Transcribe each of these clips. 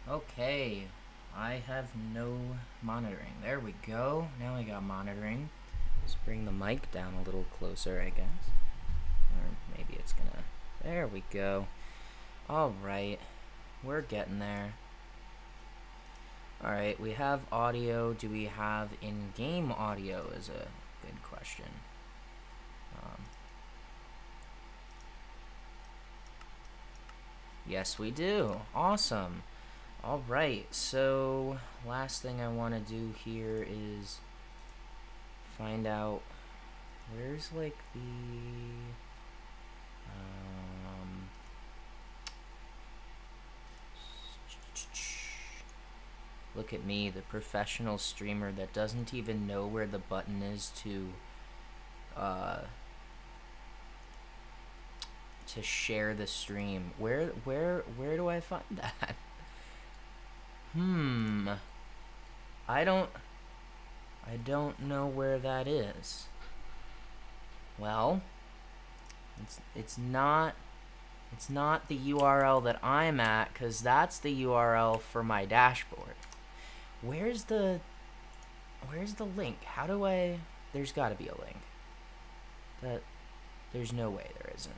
Okay, I have no monitoring. There we go. Now I got monitoring. Just bring the mic down a little closer, I guess. Or maybe it's gonna... There we go. Alright, we're getting there. Alright, we have audio. Do we have in-game audio is a good question. Yes, we do. Awesome. Alright, so last thing I want to do here is find out where's like the look at me, the professional streamer that doesn't even know where the button is to share the stream. Where do I find that? I don't know where that is. Well, it's not the URL that I'm at, because that's the URL for my dashboard. Where's the link? How do I... There's got to be a link. There's no way there isn't.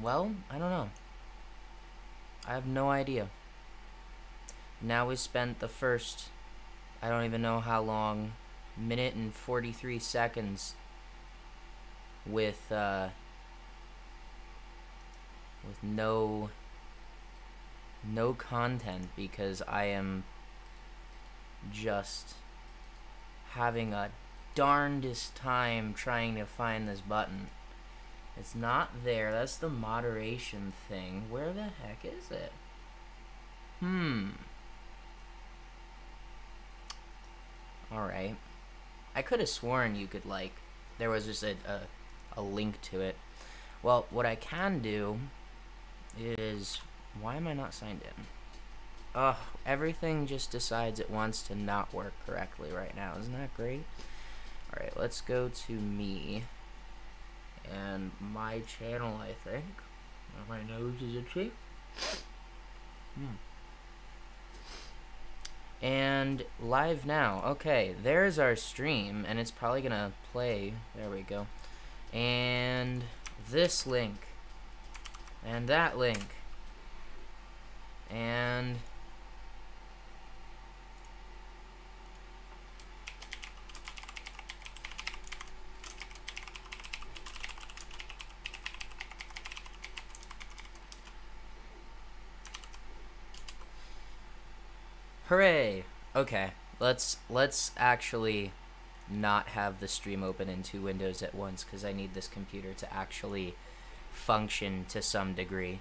Well, I don't know. I have no idea. Now we spent the first, I don't even know how long, minute and 43 seconds with no content, because I am just having a darndest time trying to find this button. It's not there. That's the moderation thing. Where the heck is it? Alright. I could have sworn you could, like, there was just a link to it. Well, what I can do is... Why am I not signed in? Ugh, everything just decides it wants to not work correctly right now. Isn't that great? Alright, let's go to me. And my channel, I think. My nose is itchy. And live now. Okay, there's our stream, and it's probably gonna play. There we go. And this link. And that link. And... Hooray! Okay, let's actually not have the stream open in two windows at once, because I need this computer to actually function to some degree.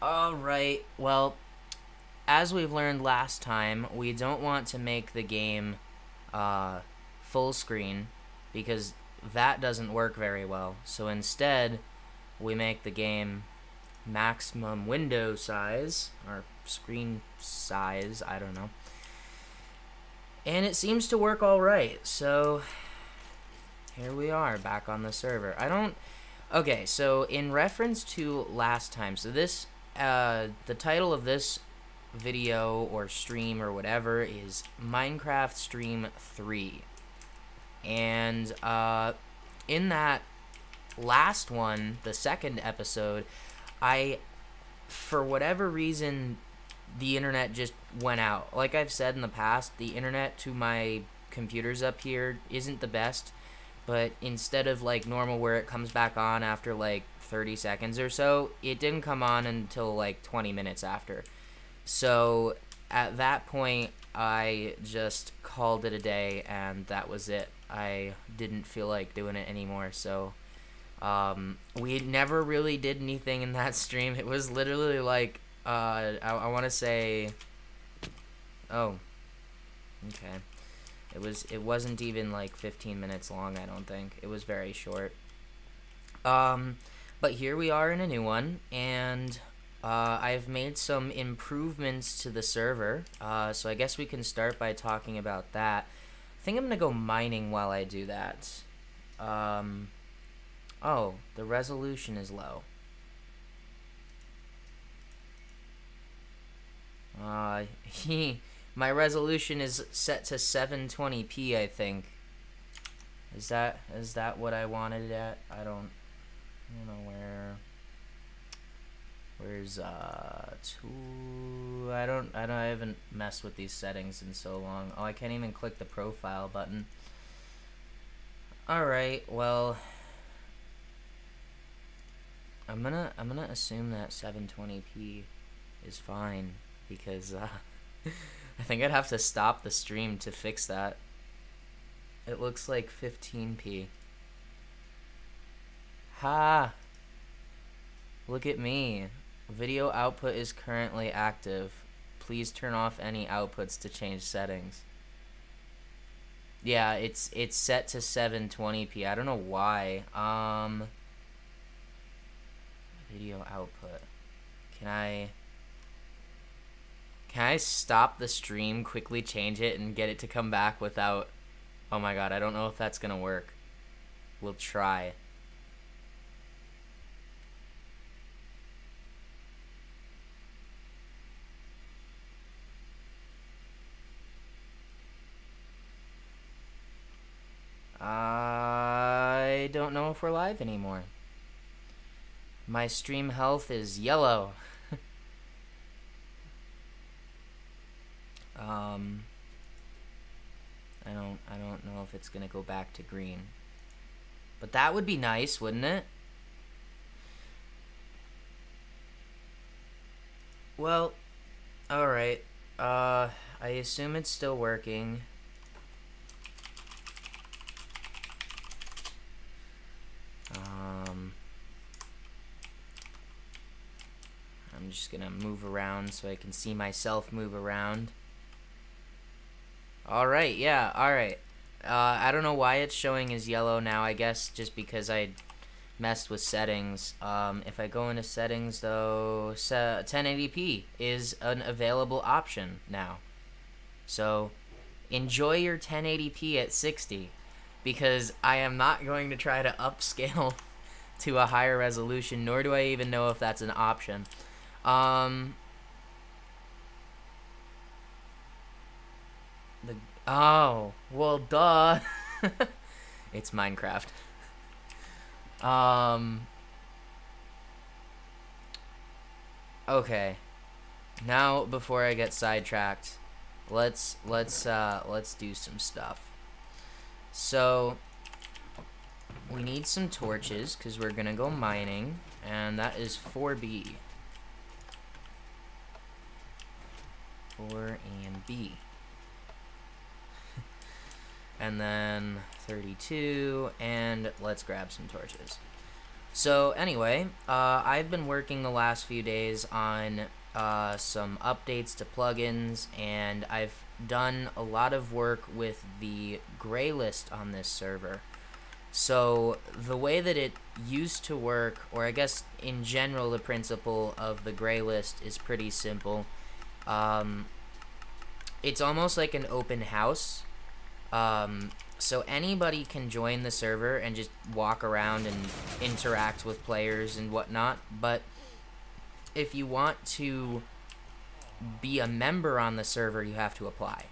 Alright, well, as we've learned last time, we don't want to make the game full screen, because that doesn't work very well. So instead, we make the game maximum window size, or screen size, I don't know. And it seems to work alright, so here we are, back on the server. Okay, so in reference to last time, so this, the title of this video or stream or whatever is Minecraft Stream 3. And in that last one, the second episode, for whatever reason, the internet just went out. Like I've said in the past, the internet to my computers up here isn't the best, but instead of like normal where it comes back on after like 30 seconds or so, it didn't come on until like 20 minutes after. So at that point, I just called it a day, and that was it. I didn't feel like doing it anymore, so we never really did anything in that stream. It was literally like, I want to say, oh, okay. It wasn't even like 15 minutes long, I don't think. It was very short. But here we are in a new one, and I've made some improvements to the server, so I guess we can start by talking about that. I think I'm gonna go mining while I do that. Oh, the resolution is low. My resolution is set to 720p, I think. Is that what I wanted it at? I don't know where's I haven't messed with these settings in so long. Oh, I can't even click the profile button. Alright, well, I'm gonna assume that 720p is fine, because I think I'd have to stop the stream to fix that. It looks like 15p. Ha! Look at me. Video output is currently active. Please turn off any outputs to change settings. Yeah, it's set to 720p. I don't know why. Video output. Can I stop the stream, quickly change it, and get it to come back without... Oh my god, I don't know if that's gonna work. We'll try. I don't know if we're live anymore. My stream health is yellow. I don't know if it's gonna go back to green. But that would be nice, wouldn't it? Well, alright. I assume it's still working. I'm just gonna move around so I can see myself move around. Alright, yeah, alright. I don't know why it's showing as yellow now, I guess just because I messed with settings. If I go into settings though, 1080p is an available option now. So, enjoy your 1080p at 60, because I am not going to try to upscale to a higher resolution, nor do I even know if that's an option. Oh, well, duh. It's Minecraft. Okay. Now, before I get sidetracked, let's do some stuff. So, we need some torches, because we're gonna go mining, and that is 4B. 4 and B. And then 32, and let's grab some torches. So anyway, I've been working the last few days on some updates to plugins, and I've done a lot of work with the gray list on this server. So the way that it used to work, or I guess in general the principle of the gray list is pretty simple. It's almost like an open house. So anybody can join the server and just walk around and interact with players and whatnot, but if you want to be a member on the server, you have to apply.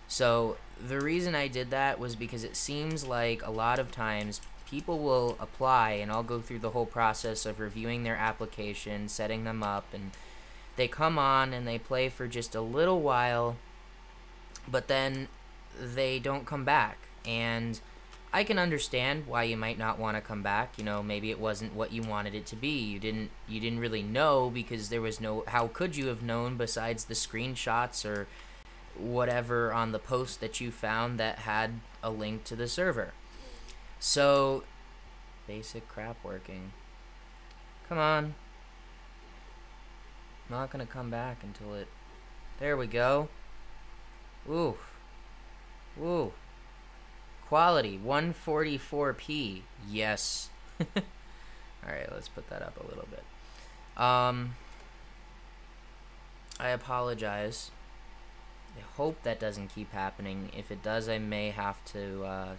So the reason I did that was because it seems like a lot of times people will apply, and I'll go through the whole process of reviewing their application, setting them up, and they come on and they play for just a little while, but then they don't come back. And I can understand why you might not want to come back. You know, maybe it wasn't what you wanted it to be. You didn't really know, because there was no... How could you have known besides the screenshots or whatever on the post that you found that had a link to the server? So, basic crap working. Come on. I'm not gonna come back until it... There we go. Ooh. Ooh. Quality, 144p. Yes. Alright, let's put that up a little bit. I apologize. I hope that doesn't keep happening. If it does, I may have to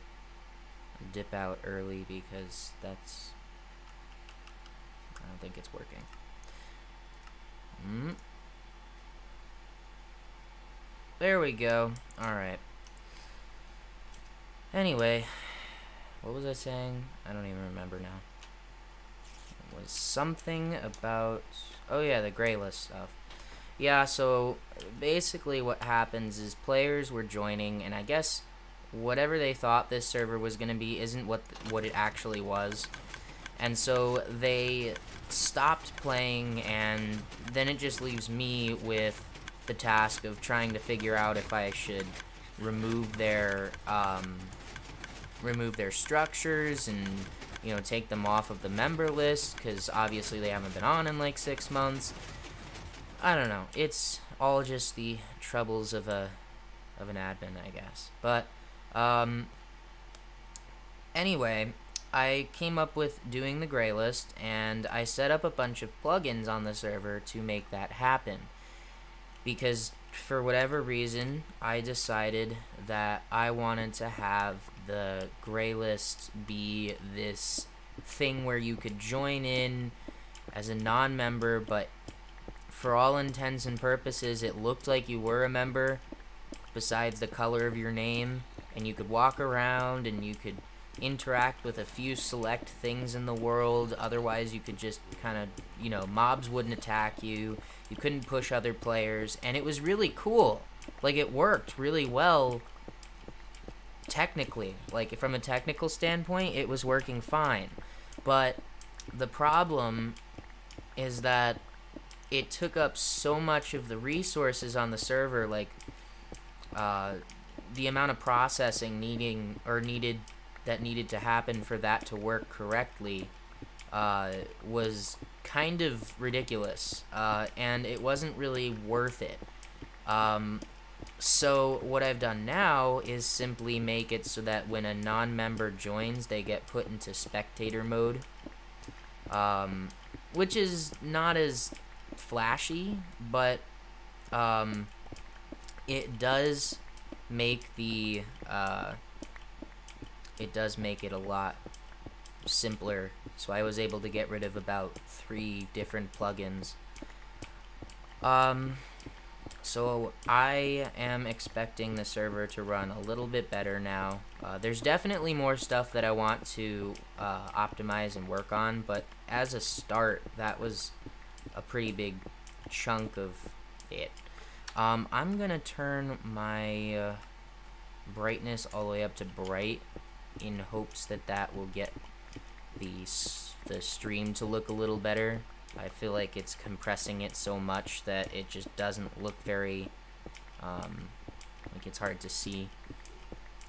dip out early, because that's I don't think it's working. There we go. Alright. Anyway, what was I saying? I don't even remember now. It was something about... Oh yeah, the gray list stuff. Yeah, so basically what happens is players were joining, and I guess whatever they thought this server was going to be isn't what it actually was. And so they stopped playing, and then it just leaves me with the task of trying to figure out if I should remove their structures and, you know, take them off of the member list, because obviously they haven't been on in like 6 months. I don't know. It's all just the troubles of an admin, I guess. But anyway, I came up with doing the gray list, and I set up a bunch of plugins on the server to make that happen. Because for whatever reason, I decided that I wanted to have the gray list be this thing where you could join in as a non-member, but for all intents and purposes, it looked like you were a member, besides the color of your name, and you could walk around and you could interact with a few select things in the world. Otherwise, you could just kind of, you know, mobs wouldn't attack you. You couldn't push other players, and it was really cool. Like, it worked really well, technically. Like, from a technical standpoint, it was working fine. But the problem is that it took up so much of the resources on the server, like, the amount of processing needed to happen for that to work correctly was kind of ridiculous, and it wasn't really worth it. So what I've done now is simply make it so that when a non-member joins, they get put into spectator mode, which is not as flashy, but it does make the it a lot simpler. So I was able to get rid of about 3 different plugins. So I am expecting the server to run a little bit better now. There's definitely more stuff that I want to optimize and work on, but as a start, that was a pretty big chunk of it. I'm gonna turn my brightness all the way up to bright in hopes that that will get the stream to look a little better. I feel like it's compressing it so much that it just doesn't look very like it's hard to see.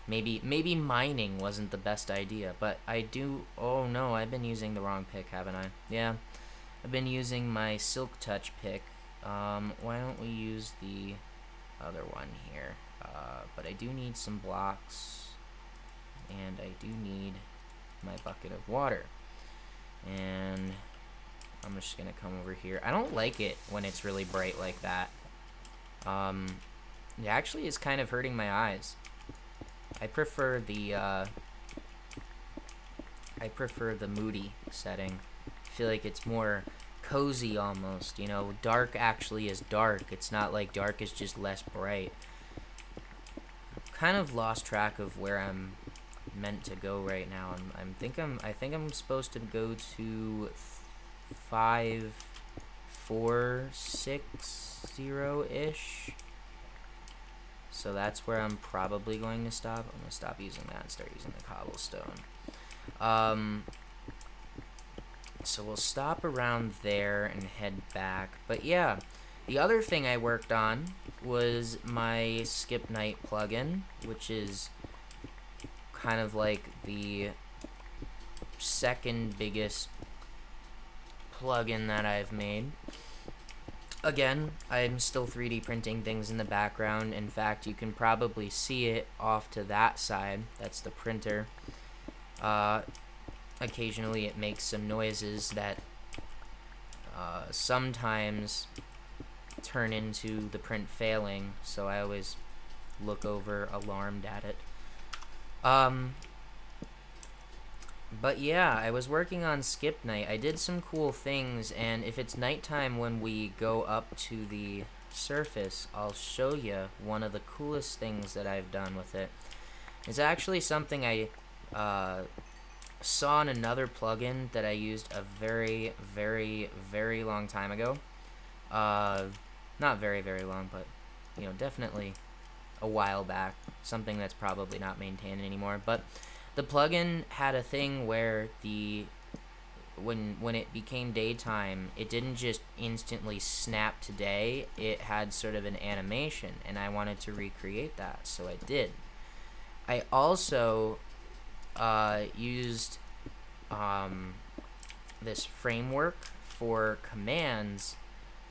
Maybe mining wasn't the best idea, but I do... Oh no, I've been using the wrong pick, haven't I? Yeah, I've been using my Silk Touch pick. Why don't we use the other one here? But I do need some blocks, and I do need my bucket of water. And I'm just gonna come over here. I don't like it when it's really bright like that. It actually is kind of hurting my eyes. I prefer the moody setting. I feel like it's more cozy almost, you know. Dark actually is dark. It's not like dark is just less bright. Kind of lost track of where I'm meant to go right now. I think I'm supposed to go to 5460-ish. So that's where I'm probably going to stop. I'm gonna stop using that and start using the cobblestone. So we'll stop around there and head back. But yeah, the other thing I worked on was my Skip Night plugin, which is kind of like the second biggest plugin that I've made. Again, I'm still 3D printing things in the background. In fact, you can probably see it off to that side. That's the printer. Occasionally it makes some noises that sometimes turn into the print failing, so I always look over alarmed at it. But yeah, I was working on Skip Night. I did some cool things, and if it's nighttime when we go up to the surface, I'll show you one of the coolest things that I've done with it. It's actually something I saw in another plugin that I used a very, very, very long time ago. Not very, very long, but, you know, definitely a while back. Something that's probably not maintained anymore. But the plugin had a thing where when it became daytime, it didn't just instantly snap to day. It had sort of an animation, and I wanted to recreate that, so I did. I also used this framework for commands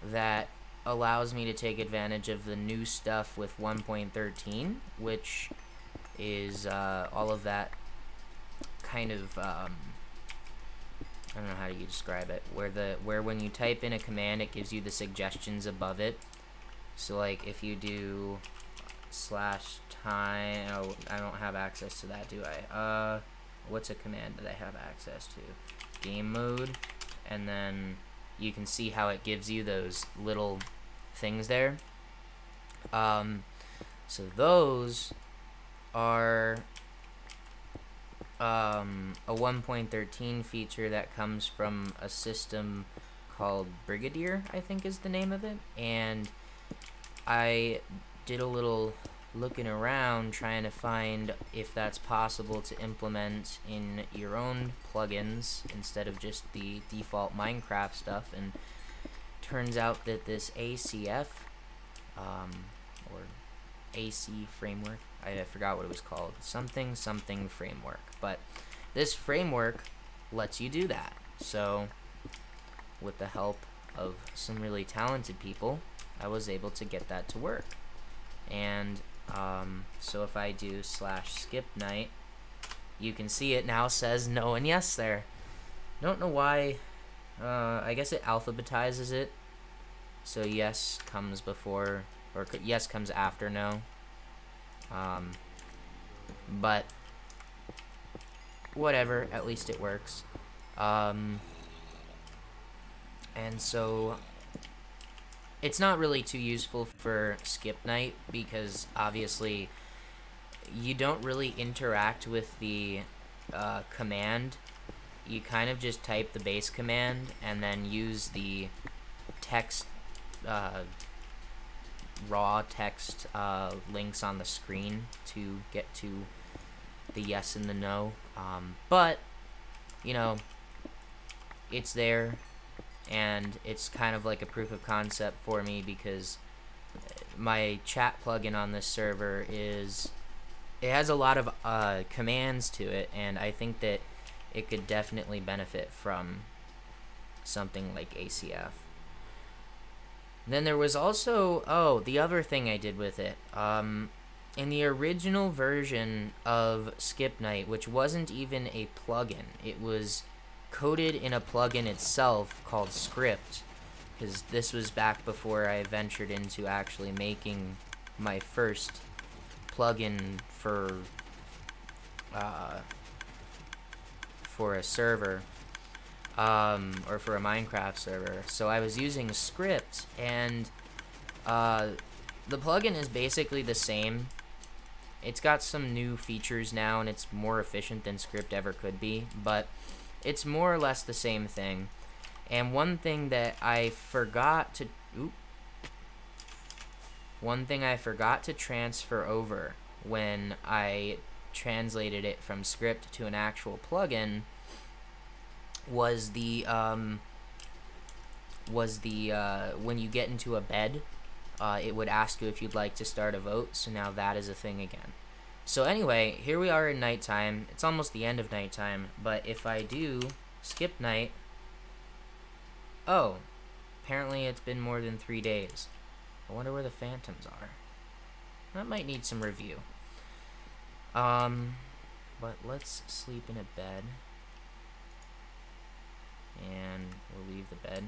that allows me to take advantage of the new stuff with 1.13, which is all of that kind of I don't know how you describe it, where when you type in a command, it gives you the suggestions above it. So like if you do /time, oh, I don't have access to that, do I? What's a command that I have access to? Game mode, and then you can see how it gives you those little things there. So those are a 1.13 feature that comes from a system called Brigadier, I think is the name of it, and I did a little looking around trying to find if that's possible to implement in your own plugins instead of just the default Minecraft stuff, and turns out that this ACF or AC framework, I forgot what it was called, something framework, but this framework lets you do that. So with the help of some really talented people, I was able to get that to work. And so if I do /skip night, you can see it now says no and yes there. Don't know why. I guess it alphabetizes it, so yes comes before, or yes comes after no. But whatever, at least it works. And so it's not really too useful for skip night because obviously you don't really interact with the command. You kind of just type the base command and then use the text, raw text links on the screen to get to the yes and the no. But, you know, it's there, and it's kind of like a proof of concept for me because my chat plugin on this server it has a lot of commands to it, and I think that it could definitely benefit from something like ACF. Then there was also, the other thing I did with it. In the original version of Skip Night, which wasn't even a plugin, it was coded in a plugin itself called Script, because this was back before I ventured into actually making my first plugin for a server, or for a Minecraft server. So I was using Script, and the plugin is basically the same. It's got some new features now, and it's more efficient than Script ever could be, but it's more or less the same thing. And one thing I forgot to transfer over when I translated it from Script to an actual plugin was when you get into a bed, it would ask you if you'd like to start a vote, so now that is a thing again. So anyway, here we are in nighttime. It's almost the end of nighttime, but if I do skip night, oh, apparently it's been more than 3 days. I wonder where the phantoms are. That might need some review. But let's sleep in a bed. And we'll leave the bed.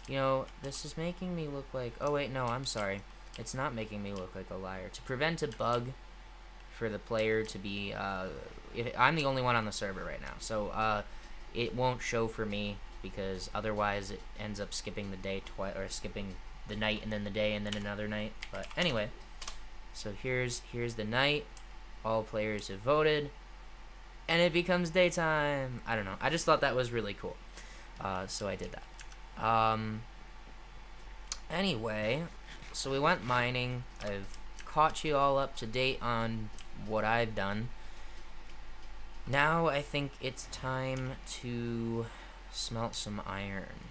You know, this is making me look like... Oh, wait, no, I'm sorry. It's not making me look like a liar. To prevent a bug for the player to be I'm the only one on the server right now, so it won't show for me because otherwise it ends up skipping the day twice, or skipping the night and then the day and then another night. But anyway, so here's the night. All players have voted, and it becomes daytime. I don't know. I just thought that was really cool, so I did that. Anyway, so we went mining. I've caught you all up to date on what I've done. Now I think it's time to smelt some iron.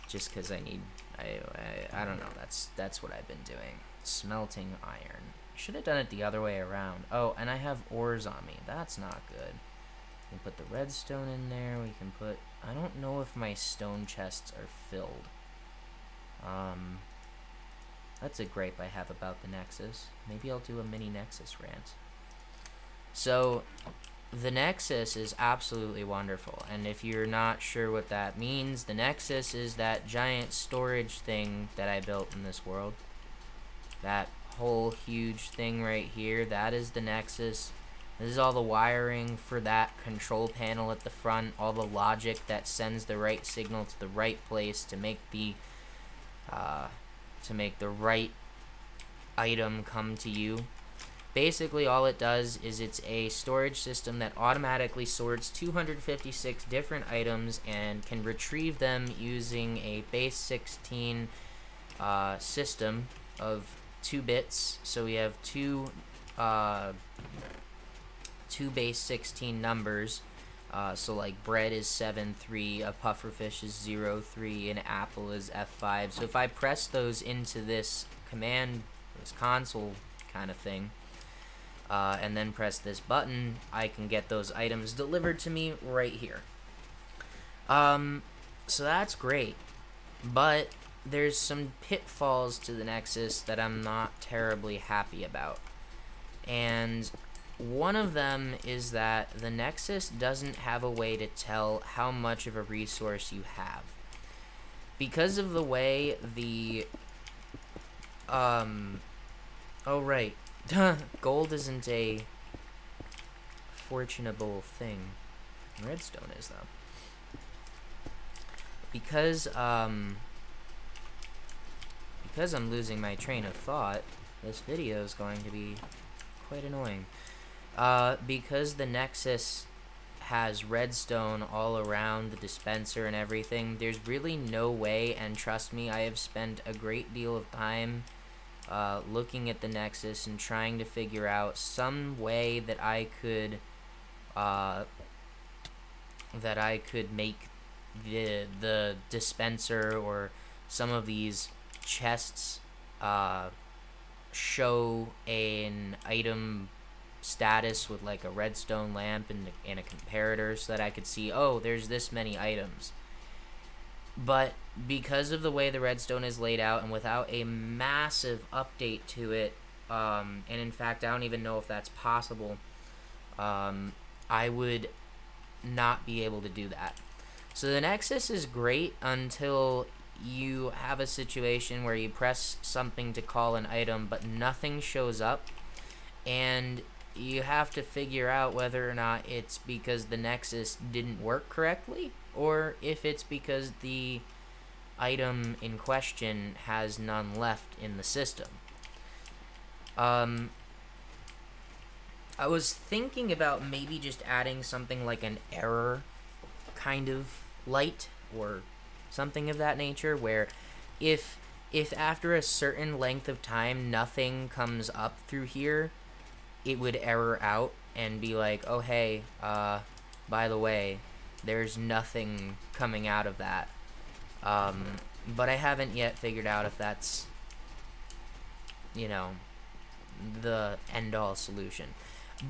Just because I need, I don't know, that's what I've been doing. Smelting iron. Should have done it the other way around. Oh, and I have ores on me. That's not good. We can put the redstone in there. We can put, I don't know if my stone chests are filled. That's a gripe I have about the Nexus. Maybe I'll do a mini Nexus rant. So, the Nexus is absolutely wonderful, and if you're not sure what that means, the Nexus is that giant storage thing that I built in this world. That whole huge thing right here, that is the Nexus. This is all the wiring for that control panel at the front, all the logic that sends the right signal to the right place to make the right item come to you. Basically, all it does is it's a storage system that automatically sorts 256 different items and can retrieve them using a base 16 system of 2 bits. So we have two base 16 numbers. So like bread is 7-3, a pufferfish is 0-3, an apple is F5. So if I press those into this command, this console kind of thing, and then press this button, I can get those items delivered to me right here. So that's great, but there's some pitfalls to the Nexus that I'm not terribly happy about. And one of them is that the Nexus doesn't have a way to tell how much of a resource you have. Because of the way the, oh right, gold isn't a fortunable thing. Redstone is, though. Because I'm losing my train of thought, this video is going to be quite annoying. Because the Nexus has redstone all around the dispenser and everything, there's really no way, and trust me, I have spent a great deal of time looking at the Nexus and trying to figure out some way that I could make the dispenser or some of these chests show an item status with like a redstone lamp and a comparator so that I could see, oh, there's this many items. But because of the way the redstone is laid out and without a massive update to it, and in fact I don't even know if that's possible, I would not be able to do that. So the Nexus is great until you have a situation where you press something to call an item but nothing shows up, and you have to figure out whether or not it's because the Nexus didn't work correctly or if it's because the item in question has none left in the system. I was thinking about maybe just adding something like an error kind of light or something of that nature, where if after a certain length of time nothing comes up through here, it would error out and be like, oh hey, by the way, there's nothing coming out of that. But I haven't yet figured out if that's, you know, the end-all solution.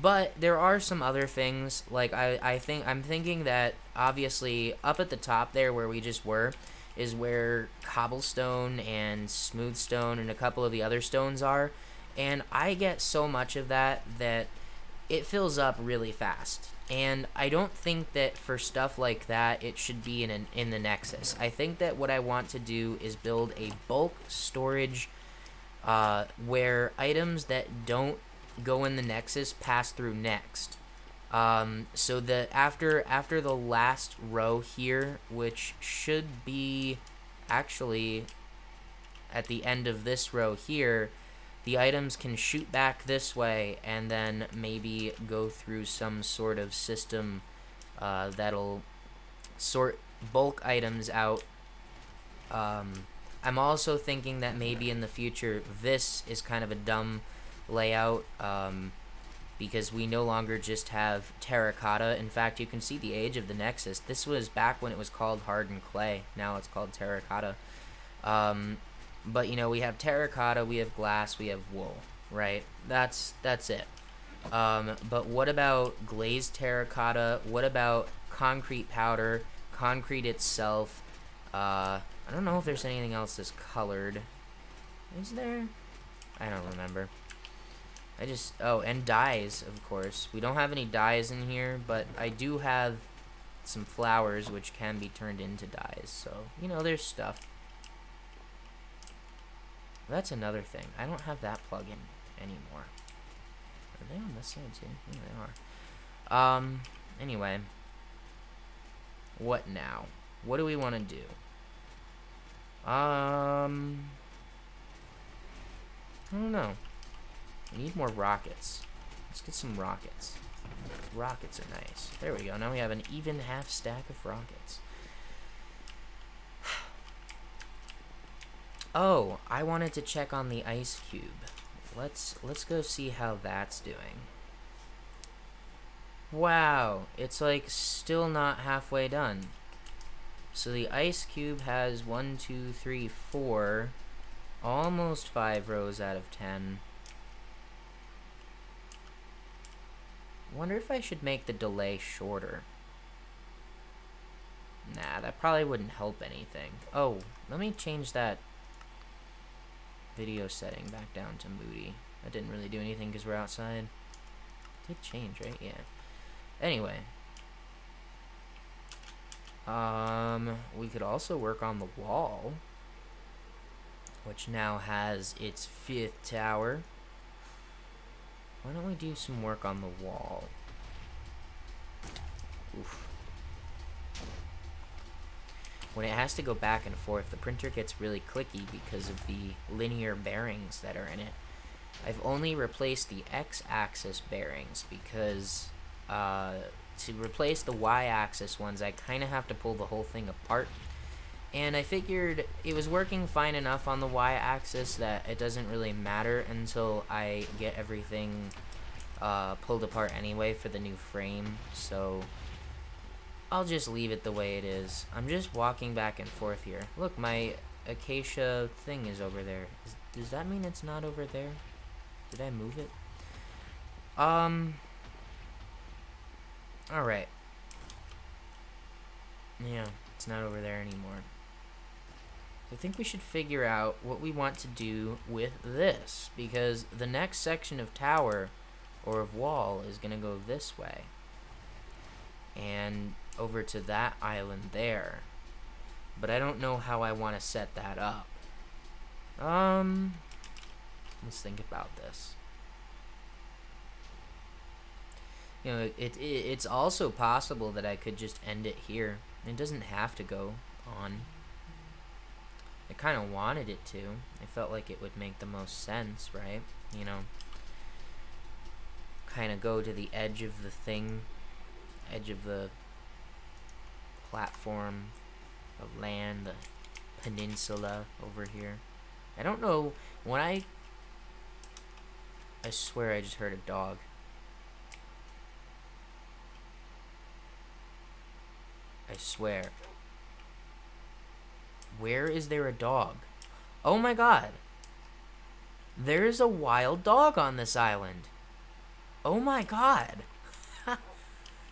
But there are some other things, like I'm thinking that obviously up at the top there where we just were is where cobblestone and smooth stone and a couple of the other stones are, and I get so much of that it fills up really fast. And I don't think that for stuff like that it should be in the Nexus. I think that what I want to do is build a bulk storage where items that don't go in the Nexus, pass through next. So the after the last row here, which should be actually at the end of this row here, the items can shoot back this way and then maybe go through some sort of system that'll sort bulk items out. I'm also thinking that maybe in the future this is kind of a dumb layout, because we no longer just have terracotta. In fact, you can see the age of the Nexus. This was back when it was called hardened clay. Now it's called terracotta. But you know, we have terracotta, we have glass, we have wool, right? That's it. But what about glazed terracotta? What about concrete powder? Concrete itself? I don't know if there's anything else that's colored. Is there? I don't remember. Oh, and dyes, of course. We don't have any dyes in here, but I do have some flowers which can be turned into dyes. So, you know, there's stuff. That's another thing. I don't have that plugin anymore. Are they on this side too? Yeah, they are. Anyway. What now? What do we want to do? I don't know. We need more rockets. Let's get some rockets. Rockets are nice. There we go. Now we have an even half stack of rockets. Oh, I wanted to check on the ice cube. Let's go see how that's doing. Wow, it's like still not halfway done. So the ice cube has 1, 2, 3, 4, almost 5 rows out of 10. Wonder if I should make the delay shorter. Nah, that probably wouldn't help anything. Oh, let me change that video setting back down to moody. That didn't really do anything because we're outside. It did change, right? Yeah. Anyway. We could also work on the wall, which now has its 5th tower. Why don't we do some work on the wall? Oof. When it has to go back and forth, the printer gets really clicky because of the linear bearings that are in it. I've only replaced the X-axis bearings because to replace the Y-axis ones, I kind of have to pull the whole thing apart. And I figured it was working fine enough on the Y-axis that it doesn't really matter until I get everything pulled apart anyway for the new frame. So I'll just leave it the way it is. I'm just walking back and forth here. Look, my acacia thing is over there. Does that mean it's not over there? Did I move it? Alright. Yeah, it's not over there anymore. I think we should figure out what we want to do with this, because the next section of tower or of wall is going to go this way and over to that island there, but I don't know how I want to set that up. Let's think about this. You know, it's also possible that I could just end it here. It doesn't have to go on. I kind of wanted it to. I felt like it would make the most sense, right? You know, kind of go to the edge of the thing, edge of the platform of land, the peninsula over here. I don't know, when I swear I just heard a dog. I swear. Where is there a dog? Oh my god. There's a wild dog on this island. Oh my god.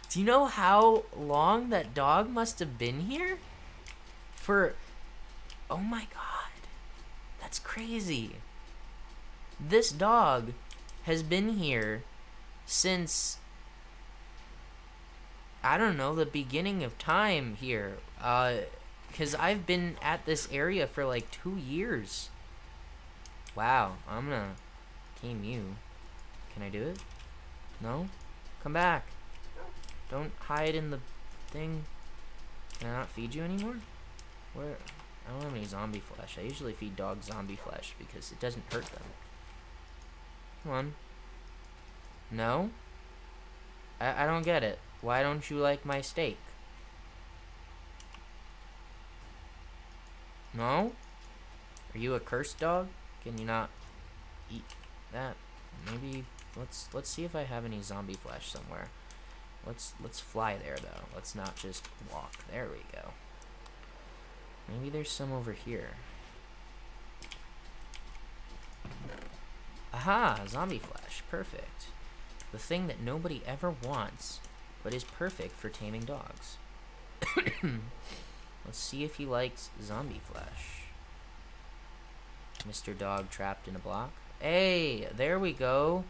Do you know how long that dog must have been here? Oh my god. That's crazy. This dog has been here since, I don't know, the beginning of time here. Because I've been at this area for like 2 years. Wow, I'm gonna tame you. Can I do it? No? Come back. Don't hide in the thing. Can I not feed you anymore? Where? I don't have any zombie flesh. I usually feed dogs zombie flesh because it doesn't hurt them. Come on. No? I don't get it. Why don't you like my steak? No? Are you a cursed dog? Can you not eat that? Maybe let's see if I have any zombie flesh somewhere. Let's fly there though. Let's not just walk. There we go. Maybe there's some over here. Aha! Zombie flesh. Perfect. The thing that nobody ever wants, but is perfect for taming dogs. Let's see if he likes zombie flesh. Mr. Dog trapped in a block. Hey, there we go.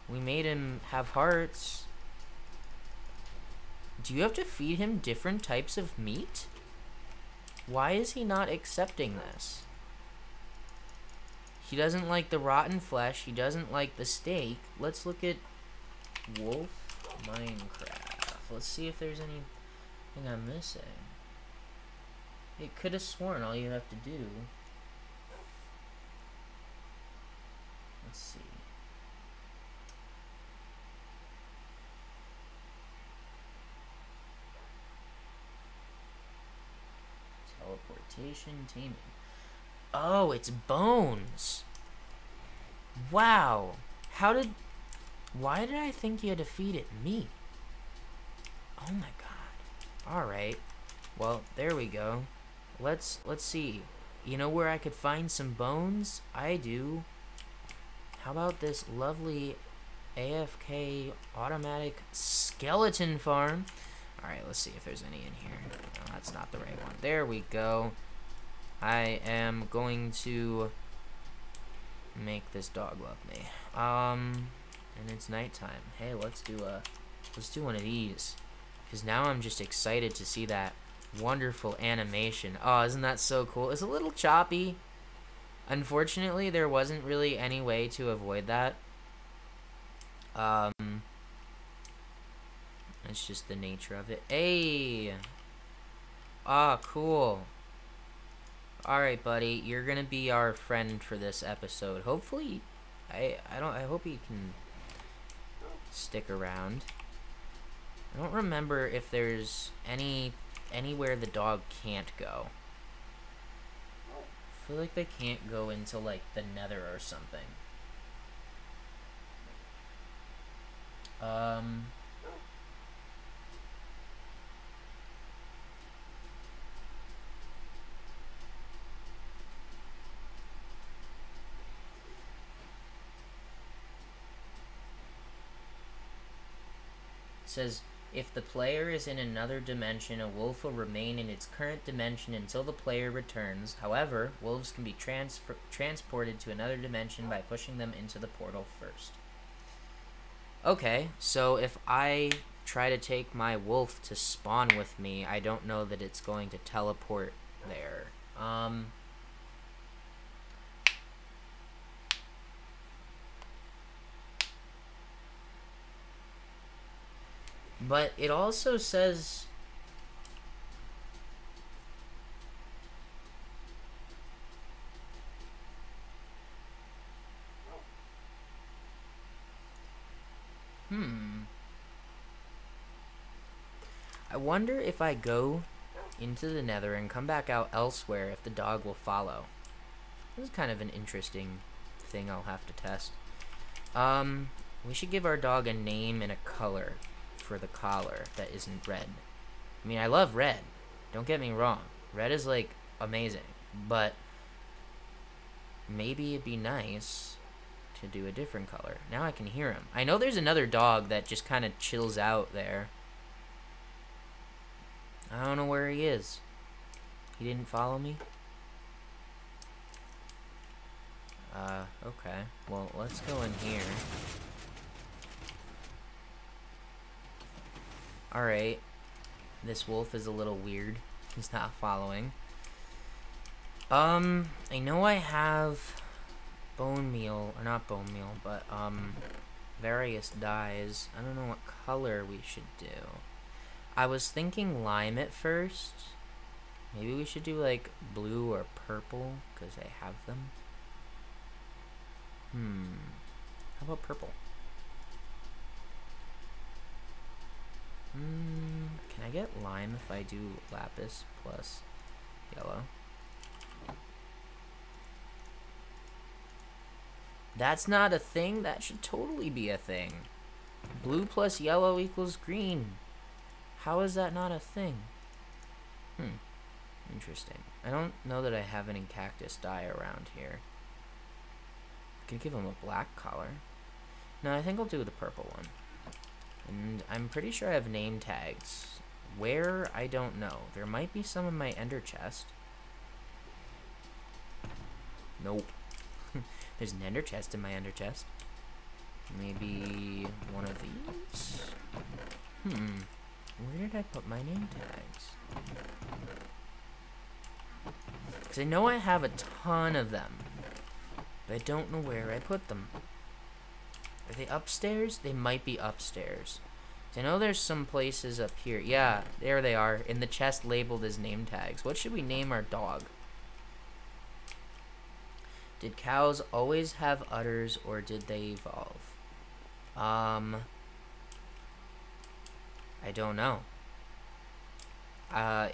We made him have hearts. Do you have to feed him different types of meat? Why is he not accepting this? He doesn't like the rotten flesh. He doesn't like the steak. Let's look at Wolf Minecraft. Let's see if there's anything I'm missing. It could have sworn all you have to do. Let's see. Teleportation, taming. Oh, it's bones. Wow. Why did I think you had to feed it meat? Oh my god. Alright. Well, there we go. Let's see. You know where I could find some bones? I do. How about this lovely AFK automatic skeleton farm? Alright, let's see if there's any in here. No, that's not the right one. There we go. I am going to make this dog love me. And it's nighttime. Hey, let's do one of these. Because now I'm just excited to see that wonderful animation. Oh, isn't that so cool? It's a little choppy. Unfortunately, there wasn't really any way to avoid that. It's just the nature of it. Hey! Ah, cool. Alright, buddy, you're gonna be our friend for this episode. Hopefully, I hope you can stick around. I don't remember if there's anywhere the dog can't go. I feel like they can't go into, like, the Nether or something. Says, if the player is in another dimension, a wolf will remain in its current dimension until the player returns. However, wolves can be transported to another dimension by pushing them into the portal first. Okay, so if I try to take my wolf to spawn with me, I don't know that it's going to teleport there. But it also says... I wonder if I go into the Nether and come back out elsewhere if the dog will follow. This is kind of an interesting thing I'll have to test. We should give our dog a name and a color for the collar that isn't red. I mean, I love red. Don't get me wrong. Red is, like, amazing. But maybe it'd be nice to do a different color. Now I can hear him. I know there's another dog that just kind of chills out there. I don't know where he is. He didn't follow me? Okay. Well, let's go in here. Alright. This wolf is a little weird. He's not following. I know I have bone meal, or not bone meal, but, various dyes. I don't know what color we should do. I was thinking lime at first. Maybe we should do like blue or purple because I have them. How about purple? Can I get lime if I do lapis plus yellow? That's not a thing. That should totally be a thing. Blue plus yellow equals green. How is that not a thing? Interesting. I don't know that I have any cactus dye around here. I could give him a black collar. No, I think I'll do the purple one. And I'm pretty sure I have name tags. Where? I don't know. There might be some in my ender chest. Nope. There's an ender chest in my ender chest. Maybe one of these? Where did I put my name tags? Because I know I have a ton of them. But I don't know where I put them. Are they upstairs? They might be upstairs. I know there's some places up here. Yeah, there they are. In the chest labeled as name tags. What should we name our dog? Did cows always have udders or did they evolve? I don't know.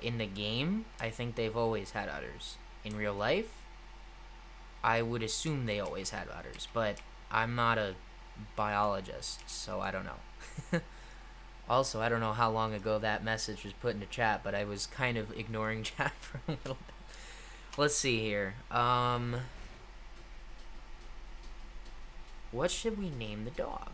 In the game, I think they've always had udders. In real life, I would assume they always had udders, but I'm not a biologist, so I don't know. Also, I don't know how long ago that message was put into chat, but I was kind of ignoring chat for a little bit. Let's see here. What should we name the dog?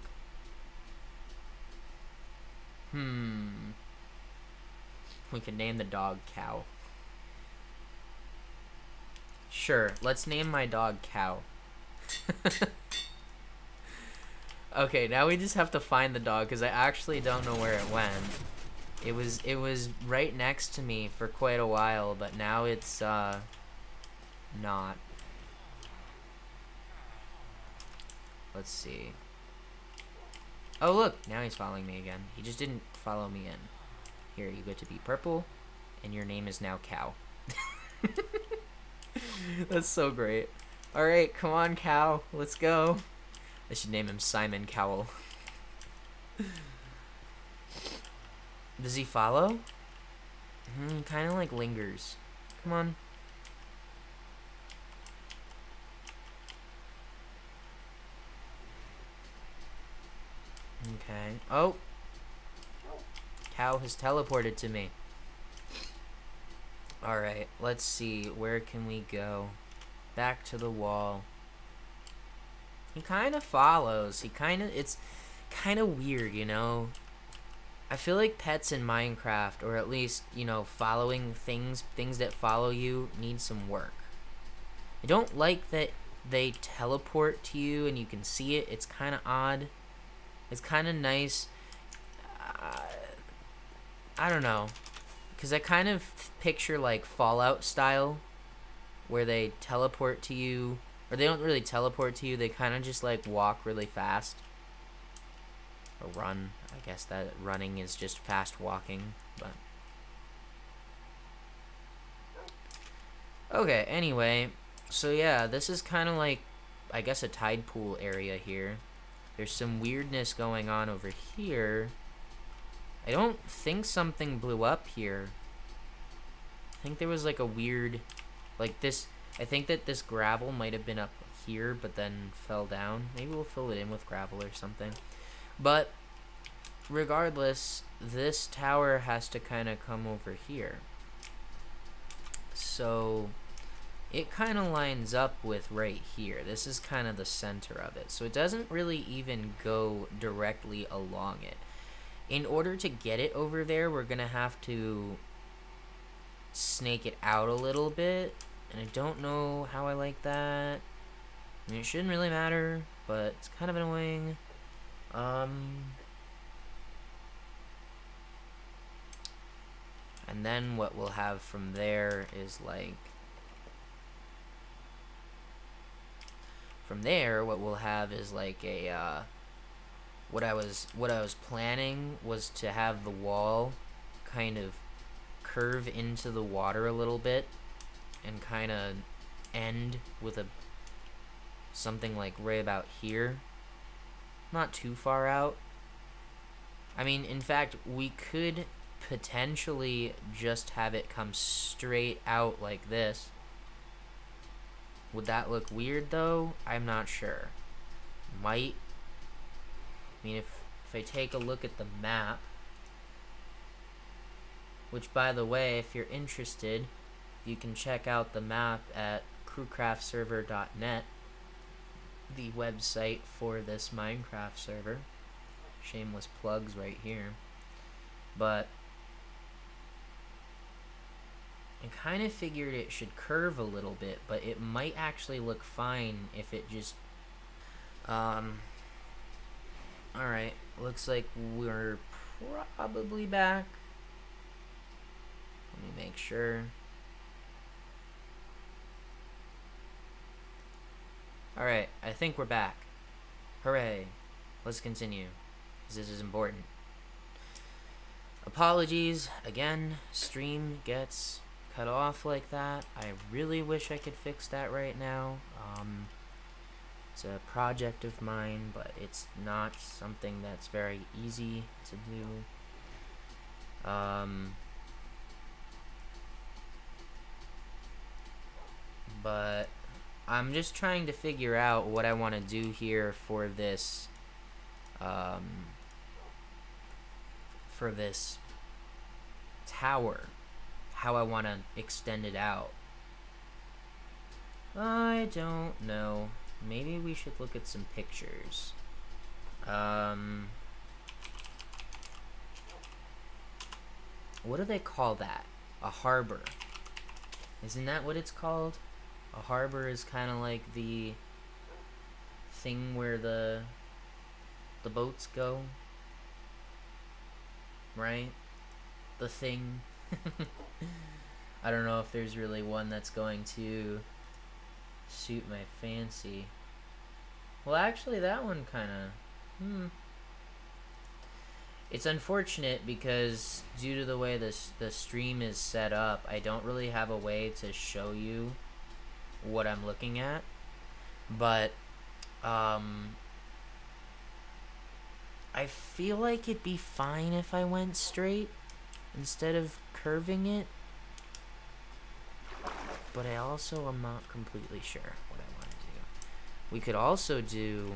We could name the dog Cow. Sure, let's name my dog Cow. Okay, now we just have to find the dog because I actually don't know where it went. It was right next to me for quite a while, but now it's not. Let's see. Oh look, now he's following me again. He just didn't follow me in. Here, you get to be purple, and your name is now Cow. That's so great. Alright, come on, Cow. Let's go. I should name him Simon Cowell. Does he follow? He kind of like lingers. Come on. Okay. Oh! Cow has teleported to me. Alright, let's see. Where can we go? Back to the wall. He kind of follows. It's kind of weird, you know? I feel like pets in Minecraft, or at least, you know, following things that follow you, need some work. I don't like that they teleport to you and you can see it. It's kind of odd. It's kind of nice. I don't know. Because I kind of picture, like, Fallout style, where they teleport to you. Or they don't really teleport to you. They kind of just, like, walk really fast. Or run. I guess that running is just fast walking. But okay, anyway. So, yeah, this is kind of like, I guess, a tide pool area here. There's some weirdness going on over here. I don't think something blew up here. I think there was like a weird, like this, I think that this gravel might have been up here, but then fell down. Maybe we'll fill it in with gravel or something. But regardless, this tower has to kind of come over here. So it kind of lines up with right here. This is kind of the center of it. So it doesn't really even go directly along it. In order to get it over there, we're going to have to snake it out a little bit. And I don't know how I like that. I mean, it shouldn't really matter, but it's kind of annoying. And then what we'll have from there is like... From there, what we'll have is like a, what I was planning was to have the wall kind of curve into the water a little bit and kind of end with a something like right about here, not too far out. I mean, in fact, we could potentially just have it come straight out like this. Would that look weird though? I'm not sure. Might. I mean, if I take a look at the map, which, by the way, if you're interested, you can check out the map at crewcraftserver.net, the website for this Minecraft server. Shameless plugs right here. But I kind of figured it should curve a little bit, but it might actually look fine if it just alright, looks like we're probably back. Let me make sure. Alright, I think we're back. Hooray. Let's continue, because this is important. Apologies, again, stream gets cut off like that. I really wish I could fix that right now. It's a project of mine, but it's not something that's very easy to do. But I'm just trying to figure out what I want to do here for this tower, how I want to extend it out. I don't know. Maybe we should look at some pictures. What do they call that? A harbor. Isn't that what it's called? A harbor is kind of like the thing where the boats go, right? The thing. I don't know if there's really one that's going to suit my fancy. Well, actually, that one kind of it's unfortunate because due to the way the stream is set up, I don't really have a way to show you what I'm looking at. But I feel like it'd be fine if I went straight instead of curving it. But I also am not completely sure what I want to do. We could also do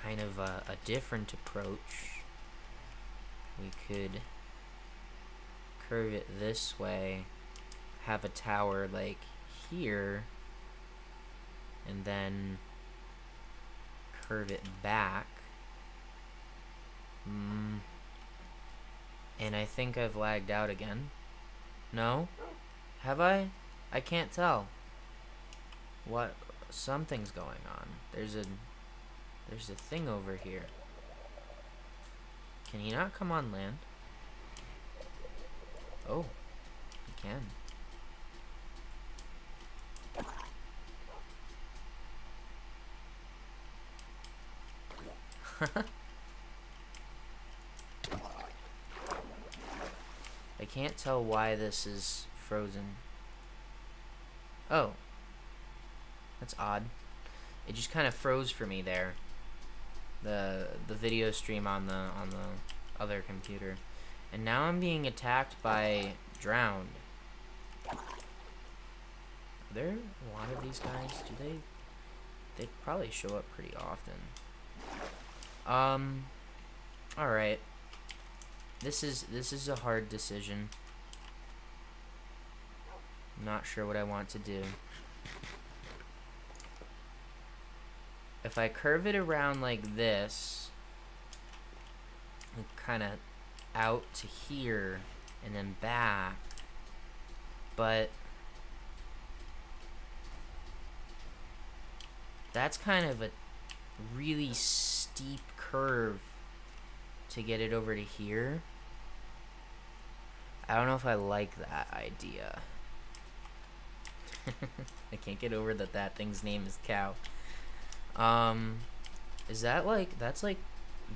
kind of a different approach. We could curve it this way, have a tower like here, and then curve it back. And I think I've lagged out again. No? Have I? I can't tell. What? Something's going on. There's a thing over here. Can he not come on land? Oh, he can. I can't tell why this is frozen. Oh. That's odd. It just kind of froze for me there. The video stream on the other computer. And now I'm being attacked by drowned. Are there a lot of these guys? Do they probably show up pretty often. Alright. This is a hard decision. I'm not sure what I want to do. If I curve it around like this, kind of out to here and then back, but that's kind of a really steep curve to get it over to here. I don't know if I like that idea. I can't get over that thing's name is Cow. Is that like, that's like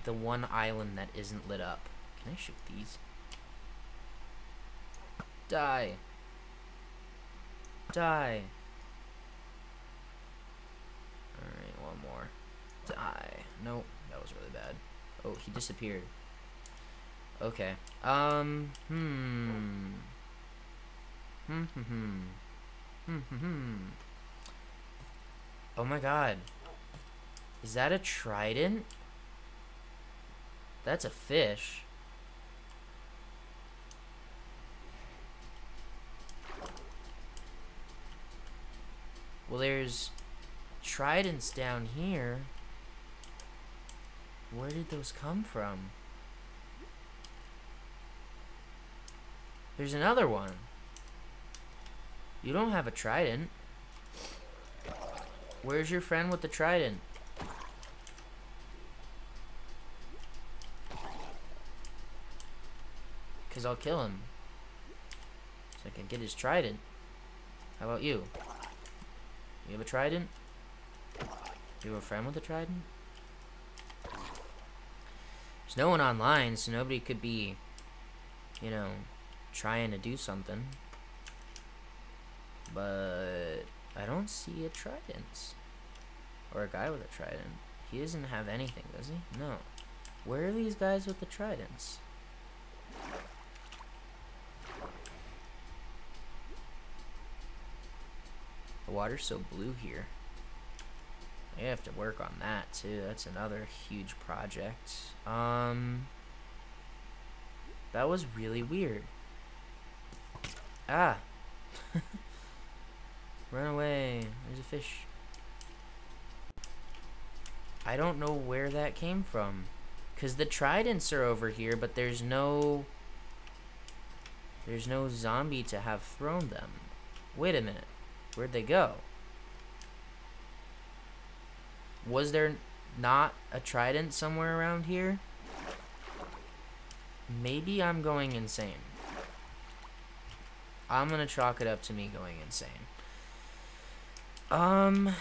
the one island that isn't lit up. Can I shoot these? Die. Die. Alright, one more. Die. Nope, that was really bad. Oh, he disappeared. Okay. Oh my god. Is that a trident? That's a fish. Well, there's tridents down here. Where did those come from? There's another one. You don't have a trident. Where's your friend with the trident? Because I'll kill him. So I can get his trident. How about you? You have a trident? You have a friend with a trident? There's no one online, so nobody could be, you know, trying to do something. But I don't see a trident. Or a guy with a trident. He doesn't have anything, does he? No. Where are these guys with the tridents? The water's so blue here. I have to work on that too. That's another huge project. That was really weird. Ah. Run away. There's a fish. I don't know where that came from. Because the tridents are over here, but there's no zombie to have thrown them. Wait a minute. Where'd they go? Was there not a trident somewhere around here? Maybe I'm going insane. I'm gonna chalk it up to me going insane. I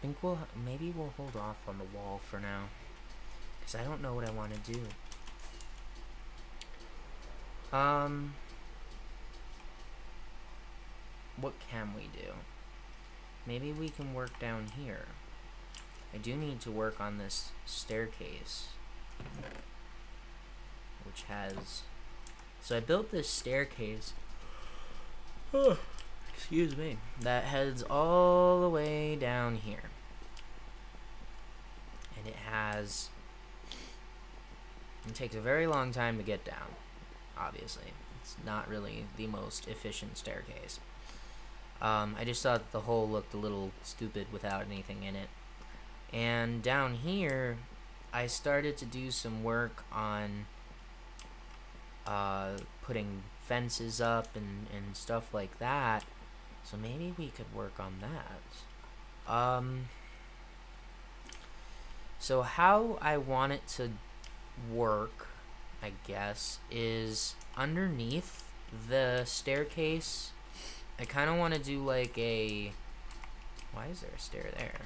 think maybe we'll hold off on the wall for now, because I don't know what I want to do. What can we do? Maybe we can work down here. I do need to work on this staircase, which has... So I built this staircase, excuse me, that heads all the way down here. And it takes a very long time to get down, obviously. It's not really the most efficient staircase. I just thought the hole looked a little stupid without anything in it. And down here, I started to do some work on putting fences up and stuff like that. So maybe we could work on that. So how I want it to work, I guess, is underneath the staircase. I kind of want to do like a... Why is there a stair there?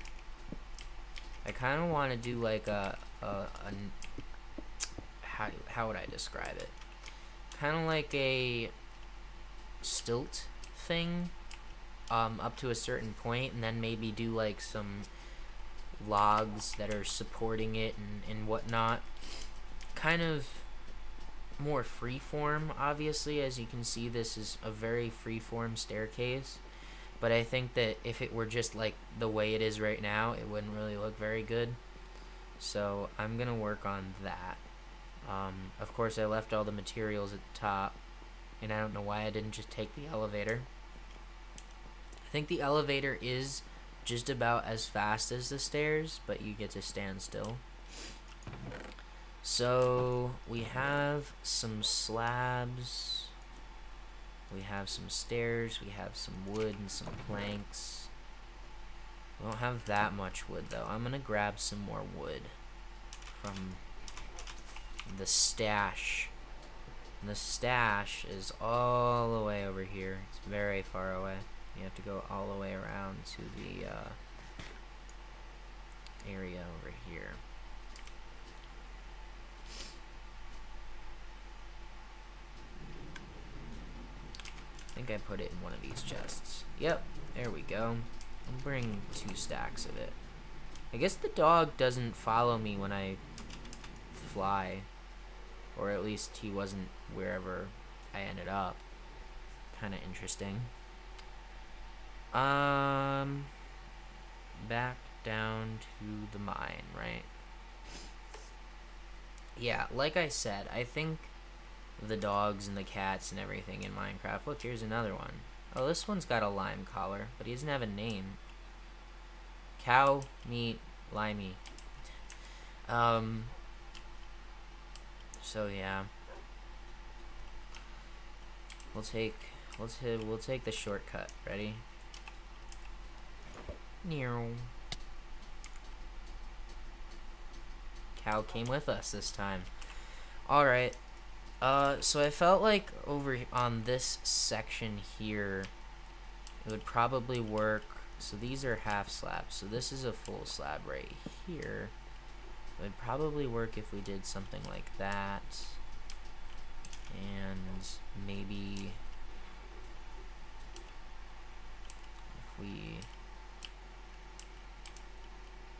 I kind of want to do like how would I describe it? Kind of like a stilt thing, up to a certain point, and then maybe do like some logs that are supporting it and whatnot. Kind of more freeform, obviously. As you can see, this is a very freeform staircase. But I think that if it were just like the way it is right now, it wouldn't really look very good. So I'm gonna work on that. Of course, I left all the materials at the top, and I don't know why I didn't just take the elevator. I think the elevator is just about as fast as the stairs, but you get to stand still. So we have some slabs. We have some stairs, we have some wood and some planks. We don't have that much wood though. I'm gonna grab some more wood from the stash And the stash is all the way over here. It's very far away. You have to go all the way around to the area over here. I think I put it in one of these chests. Yep, there we go. I'll bring 2 stacks of it. I guess the dog doesn't follow me when I fly. Or at least he wasn't wherever I ended up. Kinda interesting. Back down to the mine, right? Yeah, like I said, I think the dogs and the cats and everything in Minecraft. Look, here's another one. Oh, this one's got a lime collar, but he doesn't have a name. Cow, meat, limey. So yeah. We'll take the shortcut. Ready? Meow. Cow came with us this time. Alright. So I felt like over on this section here, it would probably work. So these are half slabs. So this is a full slab right here. It would probably work if we did something like that. And maybe if we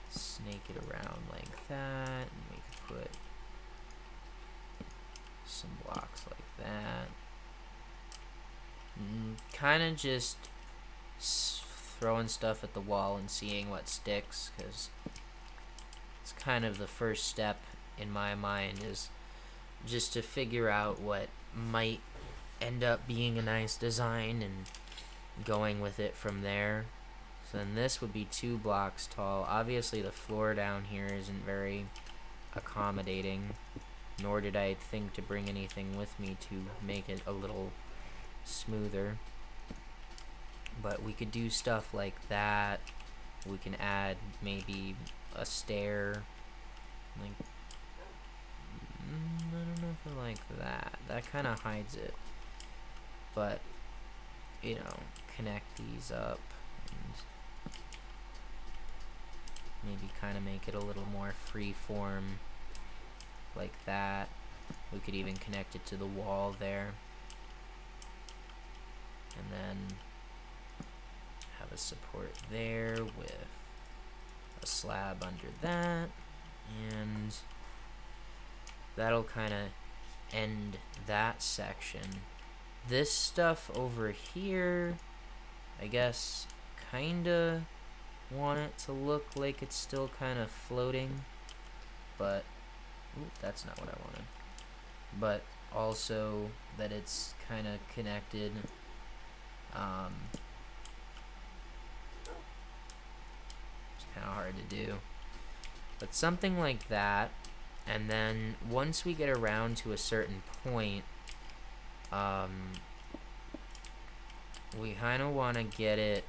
snake it around like that, and we could put some blocks like that. Kind of just throwing stuff at the wall and seeing what sticks, because it's kind of the first step in my mind, is just to figure out what might end up being a nice design and going with it from there. So then this would be 2 blocks tall. Obviously the floor down here isn't very accommodating, nor did I think to bring anything with me to make it a little smoother. But we could do stuff like that. We can add maybe a stair. Like, I don't know if I like that. That kind of hides it. But, you know, connect these up and maybe kind of make it a little more free form like that. We could even connect it to the wall there. And then have a support there with a slab under that, and that'll kind of end that section. This stuff over here, I guess, kinda want it to look like it's still kind of floating, but ooh, that's not what I wanted. But also that it's kind of connected. It's kind of hard to do, but something like that. And then once we get around to a certain point, we kind of want to get it.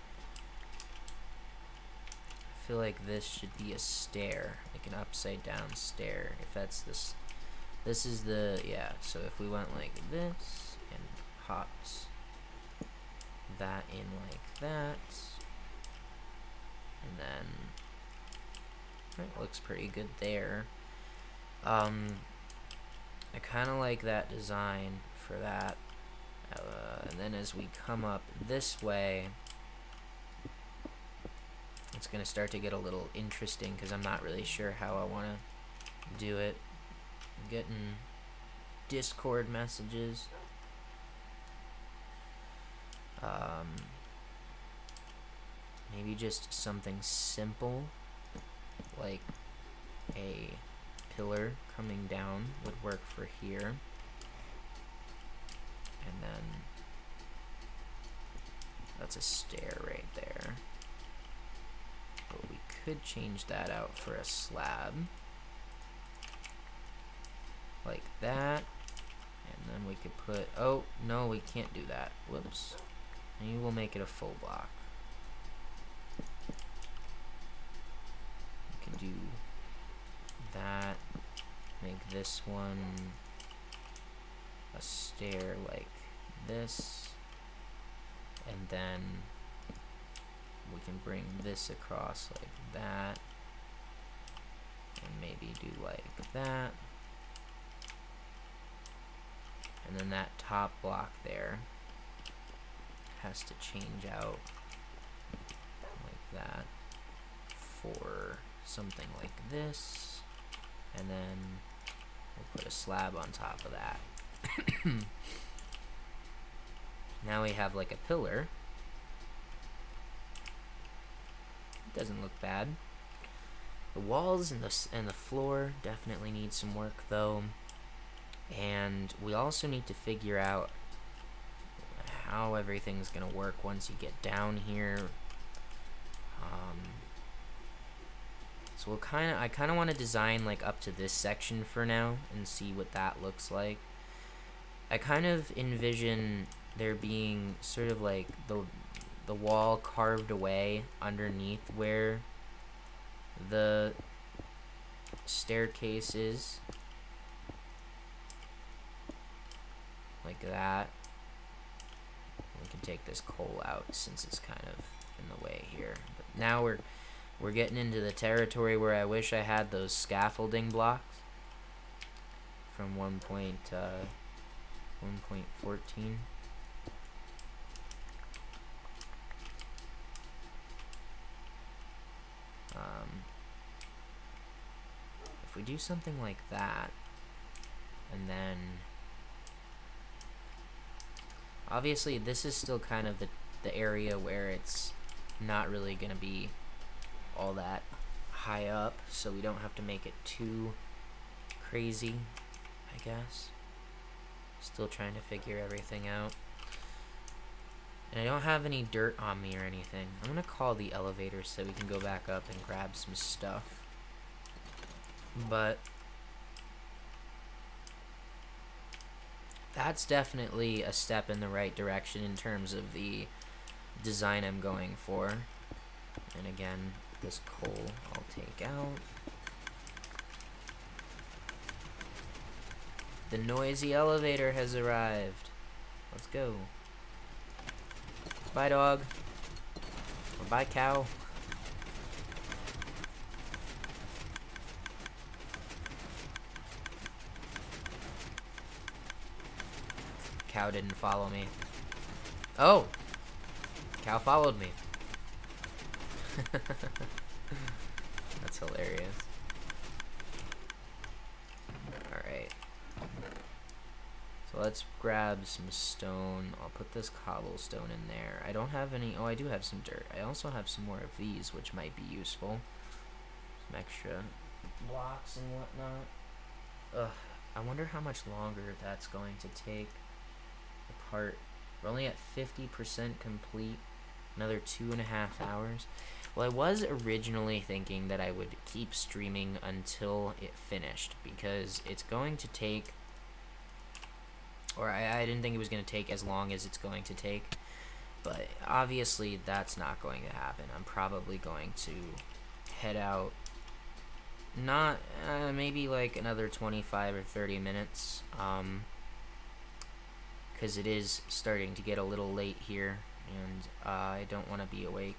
I feel like this should be a stair, like an upside down stair. If that's this is the, yeah. So if we went like this and hopped that in like that, and then it looks pretty good there. I kind of like that design for that. And then as we come up this way, it's gonna start to get a little interesting because I'm not really sure how I want to do it. I'm getting Discord messages. Maybe just something simple like a pillar coming down would work for here, and then that's a stair right there. But we could change that out for a slab like that, and then we could put, oh no, we can't do that, whoops. Maybe we'll make it a full block. We can do that, make this one a stair like this, and then we can bring this across like that, and maybe do like that, and then that top block there has to change out like that for something like this, and then we'll put a slab on top of that. Now we have like a pillar. It doesn't look bad. The walls and the floor definitely need some work though, and we also need to figure out how everything's gonna work once you get down here. So I kind of want to design like up to this section for now and see what that looks like. I kind of envision there being sort of like the wall carved away underneath where the staircase is, like that. We can take this coal out since it's kind of in the way here. But now we're getting into the territory where I wish I had those scaffolding blocks from 1.14. If we do something like that, and then obviously this is still kind of the area where it's not really gonna be all that high up, so we don't have to make it too crazy, I guess. Still trying to figure everything out. And I don't have any dirt on me or anything. I'm gonna call the elevator so we can go back up and grab some stuff. But that's definitely a step in the right direction in terms of the design I'm going for. And again, this coal I'll take out. The noisy elevator has arrived. Let's go. Bye, dog. Or bye, cow. Cow didn't follow me. Oh! Cow followed me. That's hilarious. Alright. So let's grab some stone. I'll put this cobblestone in there. I don't have any... Oh, I do have some dirt. I also have some more of these, which might be useful. Some extra blocks and whatnot. Ugh. I wonder how much longer that's going to take. The part... We're only at 50% complete. Another 2.5 hours. Well, I was originally thinking that I would keep streaming until it finished, because it's going to take... Or I didn't think it was going to take as long as it's going to take. But obviously that's not going to happen. I'm probably going to head out, not maybe like another 25 or 30 minutes, because it is starting to get a little late here, and I don't want to be awake.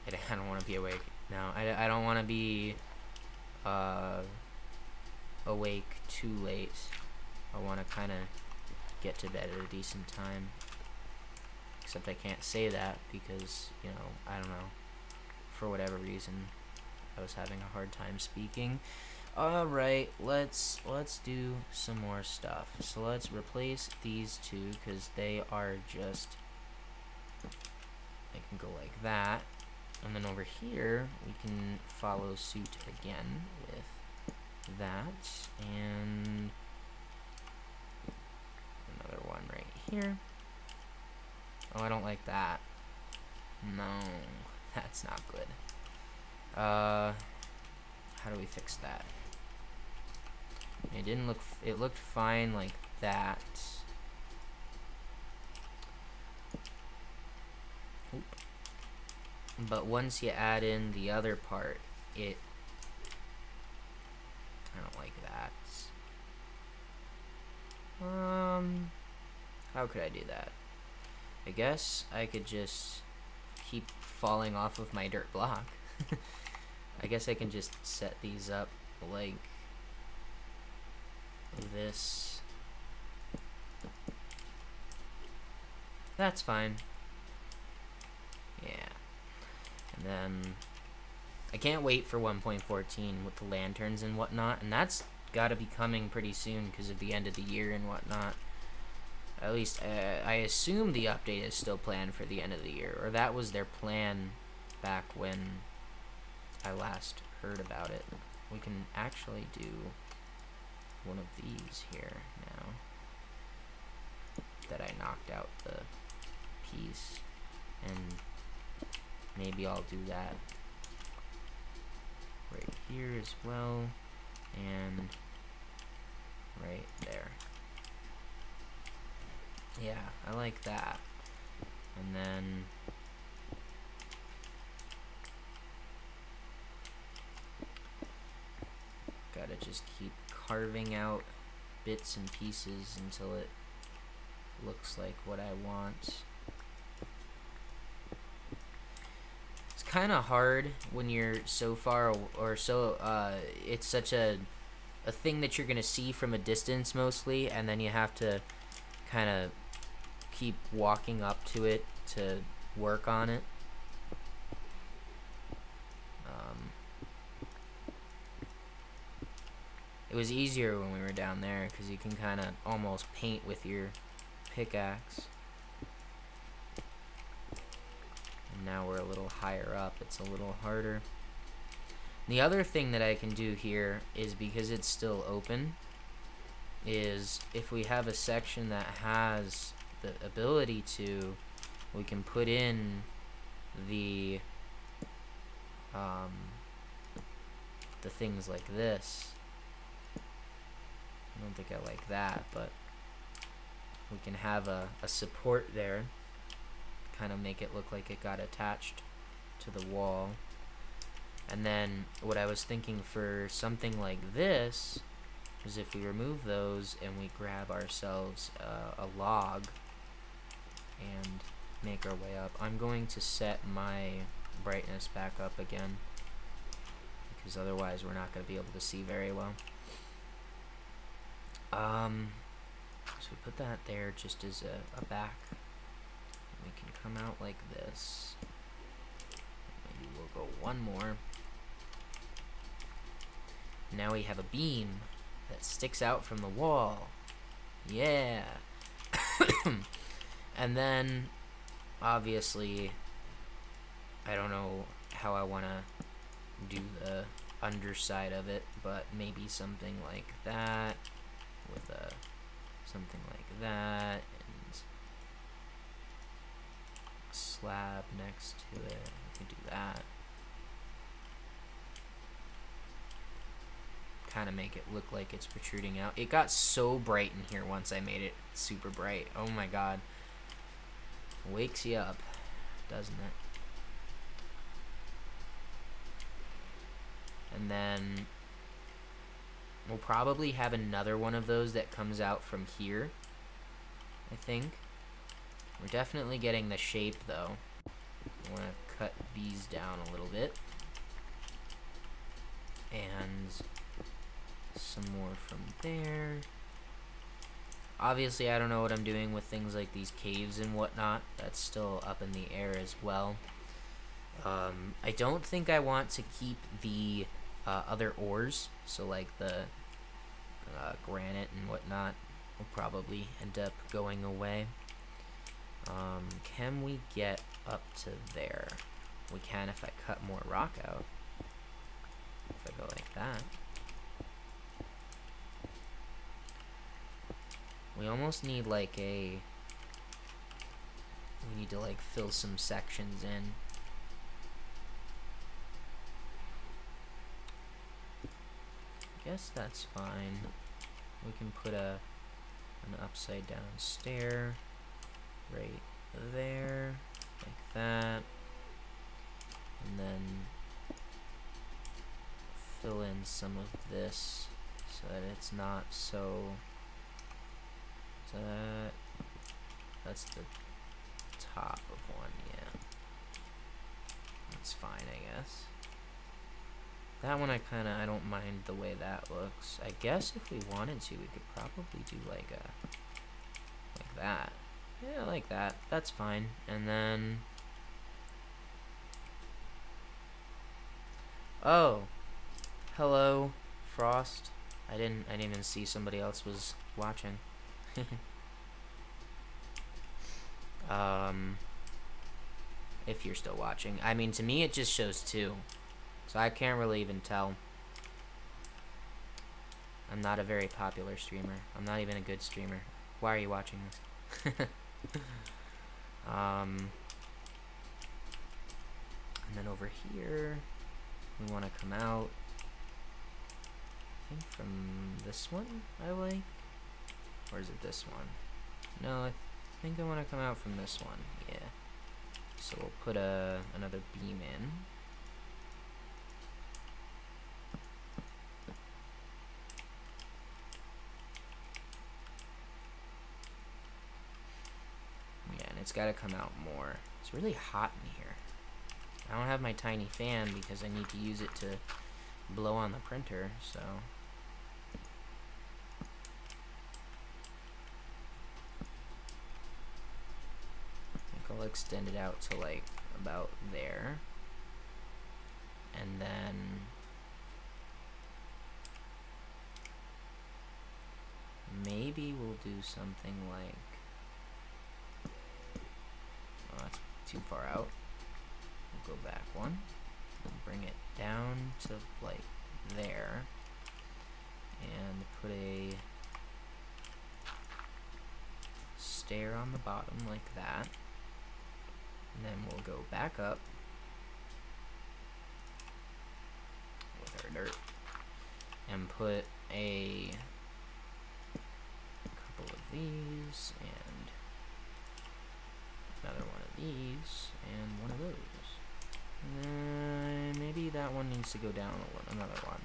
I don't want to be awake. No, I don't want to be awake too late. I want to kind of get to bed at a decent time. Except I can't say that because, you know, I don't know, for whatever reason I was having a hard time speaking. Alright, let's do some more stuff. So let's replace these two because they are just, I can go like that. And then over here we can follow suit again with that, and another one right here. Oh, I don't like that. No, that's not good. How do we fix that? It didn't look, it looked fine like that. Oop. But once you add in the other part, I don't like that. How could I do that? I guess I could just keep falling off of my dirt block. I guess I can just set these up like this. That's fine. Yeah. And then I can't wait for 1.14 with the lanterns and whatnot, and that's gotta be coming pretty soon because of the end of the year and whatnot. At least I assume the update is still planned for the end of the year, or that was their plan back when I last heard about it. We can actually do one of these here now that I knocked out the piece, and maybe I'll do that right here as well, and right there. Yeah, I like that. And then gotta just keep carving out bits and pieces until it looks like what I want. It's kind of hard when you're so far or so it's such a thing that you're gonna see from a distance mostly, and then you have to kind of keep walking up to it to work on it. It was easier when we were down there because you can kind of almost paint with your pickaxe. And now we're a little higher up, it's a little harder. The other thing that I can do here is, because it's still open, is if we have a section that has the ability to, we can put in the things like this. I don't think I like that, but we can have a support there, kind of make it look like it got attached to the wall. And then what I was thinking for something like this is if we remove those and we grab ourselves a log and make our way up. I'm going to set my brightness back up again because otherwise we're not going to be able to see very well. So we put that there just as a back. We can come out like this. Maybe we'll go one more. Now we have a beam that sticks out from the wall. Yeah. And then, obviously, I don't know how I want to do the underside of it, but maybe something like that with something like that and a slab next to it. We can do that. Kind of make it look like it's protruding out. It got so bright in here once I made it super bright. Oh my god. Wakes you up, doesn't it? And then we'll probably have another one of those that comes out from here, I think. We're definitely getting the shape though. I want to cut these down a little bit. And some more from there. Obviously, I don't know what I'm doing with things like these caves and whatnot. That's still up in the air as well. I don't think I want to keep the other ores, so like the granite and whatnot will probably end up going away. Can we get up to there? We can if I cut more rock out. If I go like that. We almost need like we need to like fill some sections in. Guess that's fine. We can put an upside down stair right there, like that, and then fill in some of this so that it's not so That's the top of one, yeah. That's fine, I guess. That one I don't mind the way that looks. I guess if we wanted to, we could probably do like that. Yeah, like that. That's fine. And then, oh, hello, Frost. I didn't even see somebody else was watching. If you're still watching. I mean, to me it just shows 2. So I can't really even tell. I'm not a very popular streamer. I'm not even a good streamer. Why are you watching this? And then over here, we want to come out, I think from this one I like. Or is it this one? No, I think I want to come out from this one. Yeah. So we'll put another beam in. Yeah, and it's got to come out more. It's really hot in here. I don't have my tiny fan because I need to use it to blow on the printer, so. I'll extend it out to like about there, and then maybe we'll do something like, oh, that's too far out. We'll go back one and bring it down to like there, and put a stair on the bottom like that. And then we'll go back up with our dirt and put a couple of these and another one of these and one of those. Maybe that one needs to go down another one.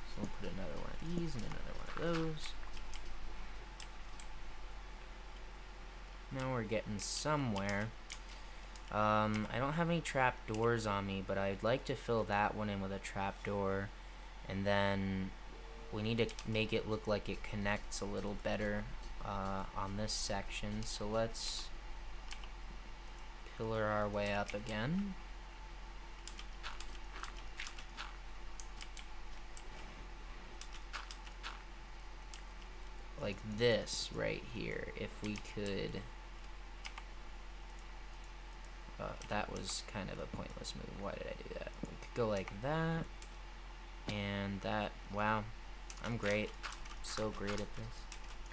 So we'll put another one of these and another one of those. Now we're getting somewhere. I don't have any trap doors on me, but I'd like to fill that one in with a trap door, and then we need to make it look like it connects a little better on this section. So let's pillar our way up again. Like this right here, if we could. That was kind of a pointless move. Why did I do that? We could go like that, and that. Wow, I'm great. So great at this.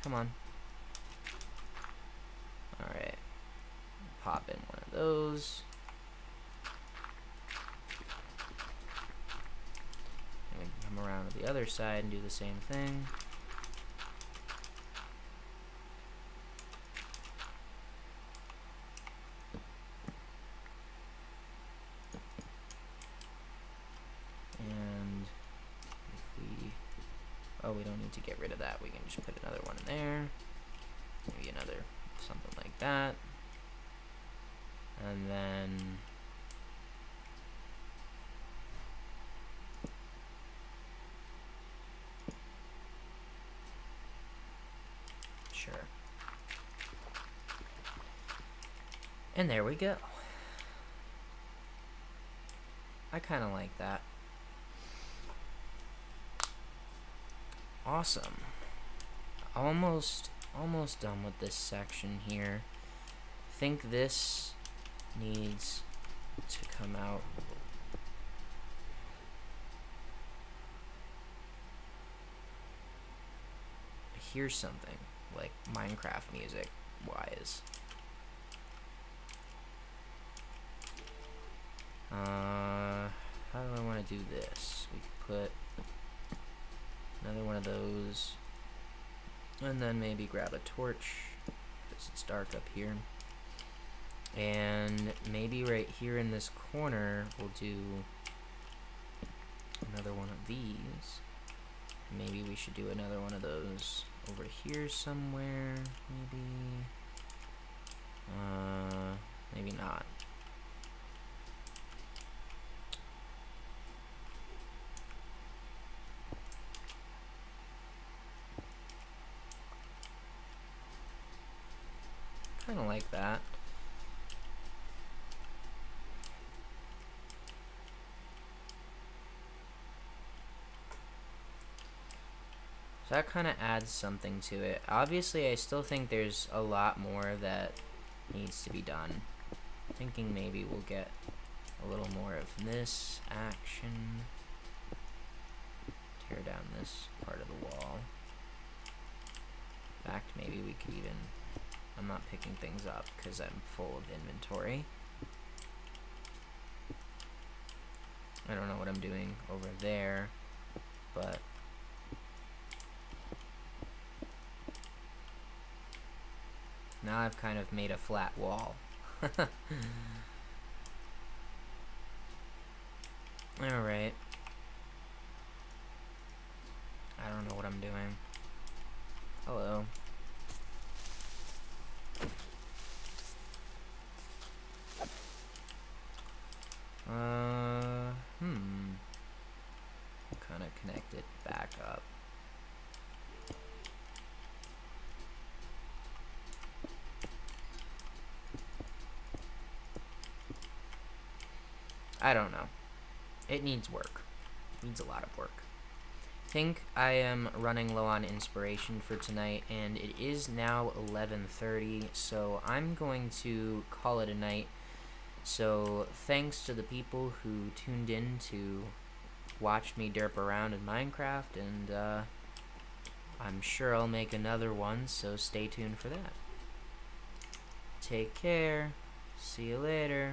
Come on. Alright. Pop in one of those. And we can come around to the other side and do the same thing. Oh, we don't need to get rid of that. We can just put another one in there. Maybe another, something like that. And then sure. And there we go. I kind of like that. Awesome. Almost done with this section here. I think this needs to come out. I hear something like Minecraft music wise. How do I want to do this? We could put another one of those, and then maybe grab a torch because it's dark up here, and maybe right here in this corner we'll do another one of these, Maybe we should do another one of those over here somewhere, maybe. Maybe not. Kind of like that. So that kind of adds something to it. Obviously, I still think there's a lot more that needs to be done. Thinking maybe we'll get a little more of this action. Tear down this part of the wall. In fact, maybe we could even... I'm not picking things up because I'm full of inventory. I don't know what I'm doing over there, but... now I've kind of made a flat wall. Alright. I don't know what I'm doing. Hello. Kind of connect it back up. I don't know. It needs work. It needs a lot of work. I think I am running low on inspiration for tonight, and it is now 11:30, so I'm going to call it a night. So thanks to the people who tuned in to watch me derp around in Minecraft, and I'm sure I'll make another one, so stay tuned for that. Take care. See you later.